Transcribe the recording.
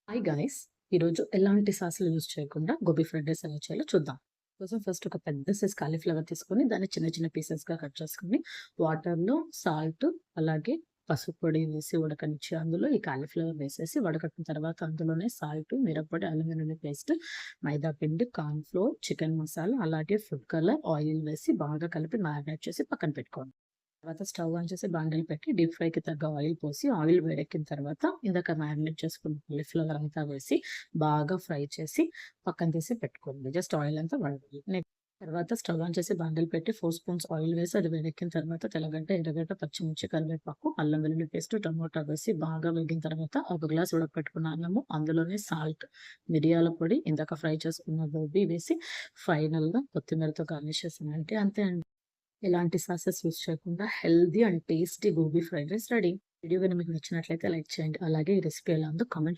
Hi guys! ఈరోజు ఎలాంటి సాస్‌లు use చేయకుండా గోబీ ఫ్రైడ్ రైస్ ఎలా చేయాలో చూద్దాం. కోసం ఫస్ట్ ఒక పెద్ద సైజ్ కాలీఫ్లవర్ తీసుకొని దాన్ని చిన్న చిన్న పీసెస్‌గా కట్ చేసుకొని వాటర్‌లో సాల్ట్ అలాగే పసుపు పొడి వేసి ఉడకనిచ్చి అందులో ఈ కాలీఫ్లవర్ వేసేసి వడకట్టిన తర్వాత అందులోనే సాల్ట్, మిరప్పొడి, అల్లం వెల్లుల్లి పేస్ట్, మైదా పిండి, కార్న్ ఫ్లోర్, చికెన్ మసాలా అలాగే ఫుడ్ కలర్, ఆయిల్ వేసి బాగా కలిపి మ్యారినేట్ చేసి పక్కన పెట్టుకోవాలి. తర్వాత స్టవ్ ఆన్ చేసి బాండిల్ పెట్టి డీప్ ఫ్రైకి తగ్గ ఆయిల్ పోసి ఆయిల్ వేడెక్కిన తర్వాత ఇందాక మ్యారినేట్ చేసుకున్న కాలీఫ్లవర్ అంతా వేసి బాగా ఫ్రై చేసి పక్కన తీసి పెట్టుకోండి. జస్ట్ ఆయిల్ అంతా వడవాలి. తర్వాత స్టవ్ ఆన్ చేసి బాండిల్ పెట్టి 4 స్పూన్స్ ఆయిల్ వేసి అది వేడెక్కిన తర్వాత తెల్లగడ్డ, ఎర్రగడ్డ, పచ్చిమిర్చి, కరివేపాకు, అల్లం వెల్లుల్లి పేస్ట్, టమోటా వేసి బాగా వేగిన తర్వాత ఒక గ్లాస్ ఉడకపెట్టుకున్న అన్నము, అందులోనే సాల్ట్, మిరియాల పొడి, ఇందాక ఫ్రై చేసుకున్న గోబీ వేసి ఫైనల్‌గా కొత్తిమీరతో గార్నిష్ చేసానంటే అంతే అండి. ఎలాంటి సాసెస్ యూజ్ చేయకుండా healthy and tasty gobi fried rice ready. Video గాని మీకు నచ్చినట్లయితే లైక్ చేయండి. అలాగే ఈ రెసిపీ ఎలా ఉందో కామెంట్